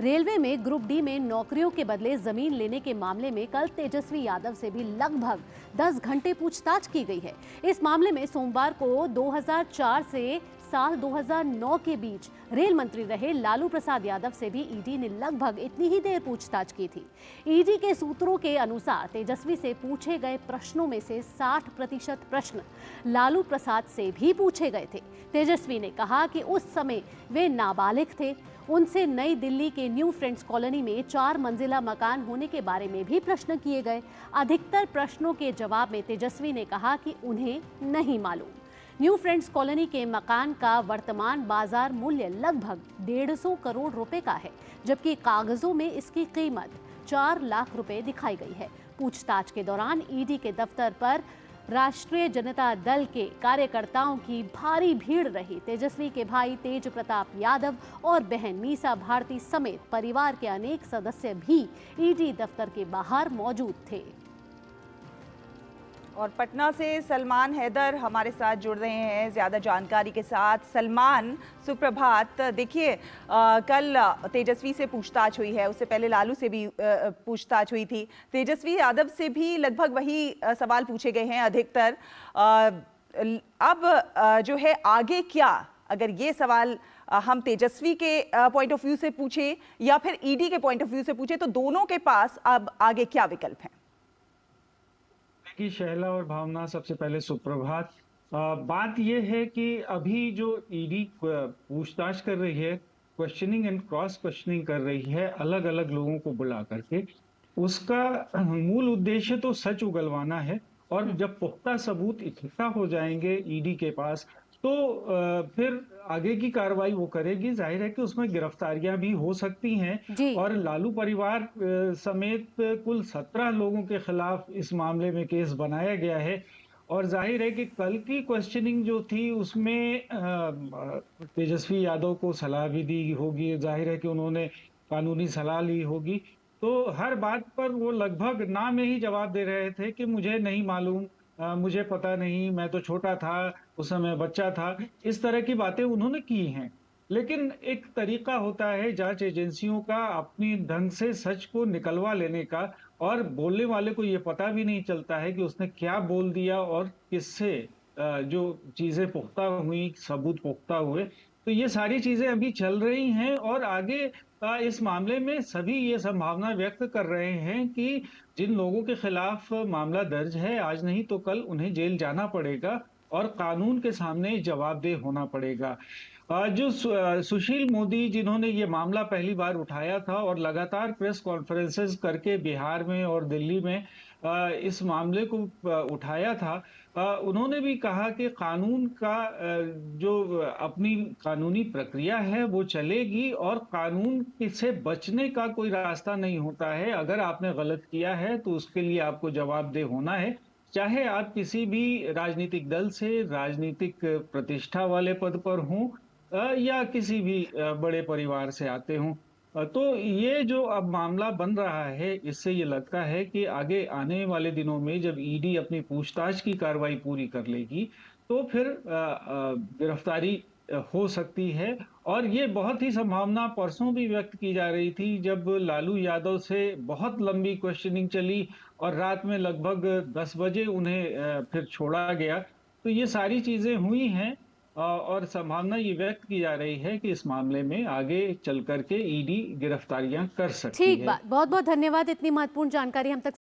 Railway में group D में नौकरियों के बदले जमीन लेने के मामले में कल तेजस्वी यादव से भी लगभग 10 घंटे पूछताछ की गई है। इस मामले में सोमवार को 2004 से साल 2009 के बीच रेल मंत्री रहे लालू प्रसाद यादव से भी ईडी ने लगभग इतनी ही देर पूछताछ की थी। ईडी के सूत्रों के अनुसार तेजस्वी से पूछे गए प्रश्नों में से 60% प्रश्न लालू प्रसाद से भी पूछे गए थे। तेजस्वी ने कहा कि उस समय वे नाबालिग थे। उनसे नई दिल्ली के न्यू फ्रेंड्स कॉलोनी में 4 मंजिला मकान होने के बारे में भी प्रश्न किए गए। अधिकतर प्रश्नों के जवाब में तेजस्वी ने कहा कि उन्हें नहीं मालूम। न्यू फ्रेंड्स कॉलोनी के मकान का वर्तमान बाजार मूल्य लगभग 150 करोड़ रुपए का है, जबकि कागजों में इसकी कीमत 4 लाख रुपए दिखाई गई है। पूछताछ के दौरान ईडी के दफ्तर पर राष्ट्रीय जनता दल के कार्यकर्ताओं की भारी भीड़ रही। तेजस्वी के भाई तेज प्रताप यादव और बहन मीसा भारती समेत परिवार के अनेक सदस्य भी ईडी दफ्तर के बाहर मौजूद थे। और पटना से सलमान हैदर हमारे साथ जुड़ रहे हैं ज्यादा जानकारी के साथ। सलमान, सुप्रभात। देखिए, कल तेजस्वी से पूछताछ हुई है, उससे पहले लालू से भी पूछताछ हुई थी। तेजस्वी यादव से भी लगभग वही सवाल पूछे गए हैं अधिकतर। अब जो है आगे क्या, अगर ये सवाल हम तेजस्वी के पॉइंट ऑफ व्यू से पूछे या फिर ईडी के पॉइंट ऑफ व्यू से पूछे, तो दोनों के पास अब आगे क्या विकल्प हैं? की शहला और भावना, सबसे पहले सुप्रभात। बात यह है कि अभी जो ईडी पूछताछ कर रही है, क्वेश्चनिंग एंड क्रॉस क्वेश्चनिंग कर रही है अलग अलग लोगों को बुला करके, उसका मूल उद्देश्य तो सच उगलवाना है। और जब पुख्ता सबूत इकट्ठा हो जाएंगे ईडी के पास, तो फिर आगे की कार्रवाई वो करेगी। जाहिर है कि उसमें गिरफ्तारियां भी हो सकती हैं और लालू परिवार समेत कुल 17 लोगों के खिलाफ इस मामले में केस बनाया गया है। और जाहिर है कि कल की क्वेश्चनिंग जो थी उसमें तेजस्वी यादव को सलाह भी दी होगी। जाहिर है कि उन्होंने कानूनी सलाह ली होगी, तो हर बात पर वो लगभग ना में ही जवाब दे रहे थे कि मुझे नहीं मालूम, मुझे पता नहीं, मैं तो छोटा था, उस समय बच्चा था। इस तरह की बातें उन्होंने की हैं। लेकिन एक तरीका होता है जांच एजेंसियों का अपनी ढंग से सच को निकलवा लेने का, और बोलने वाले को ये पता भी नहीं चलता है कि उसने क्या बोल दिया और किससे जो चीजें पुख्ता हुई, सबूत पुख्ता हुए। तो ये सारी चीजें अभी चल रही हैं और आगे इस मामले में सभी ये संभावना व्यक्त कर रहे हैं कि जिन लोगों के खिलाफ मामला दर्ज है, आज नहीं तो कल उन्हें जेल जाना पड़ेगा और कानून के सामने जवाबदेह होना पड़ेगा। जो सुशील मोदी, जिन्होंने ये मामला पहली बार उठाया था और लगातार प्रेस कॉन्फ्रेंसेस करके बिहार में और दिल्ली में इस मामले को उठाया था, उन्होंने भी कहा कि कानून का जो अपनी कानूनी प्रक्रिया है वो चलेगी और कानून से बचने का कोई रास्ता नहीं होता है। अगर आपने गलत किया है तो उसके लिए आपको जवाबदेह होना है, चाहे आप किसी भी राजनीतिक दल से, राजनीतिक प्रतिष्ठा वाले पद पर हों या किसी भी बड़े परिवार से आते हों। तो ये जो अब मामला बन रहा है, इससे ये लगता है कि आगे आने वाले दिनों में जब ईडी अपनी पूछताछ की कार्रवाई पूरी कर लेगी, तो फिर गिरफ्तारी हो सकती है। और ये बहुत ही संभावना परसों भी व्यक्त की जा रही थी, जब लालू यादव से बहुत लंबी क्वेश्चनिंग चली और रात में लगभग 10 बजे उन्हें फिर छोड़ा गया। तो ये सारी चीजें हुई हैं और संभावना ये व्यक्त की जा रही है कि इस मामले में आगे चल करके ईडी गिरफ्तारियां कर सकती है। ठीक बात, बहुत बहुत धन्यवाद इतनी महत्वपूर्ण जानकारी हम तक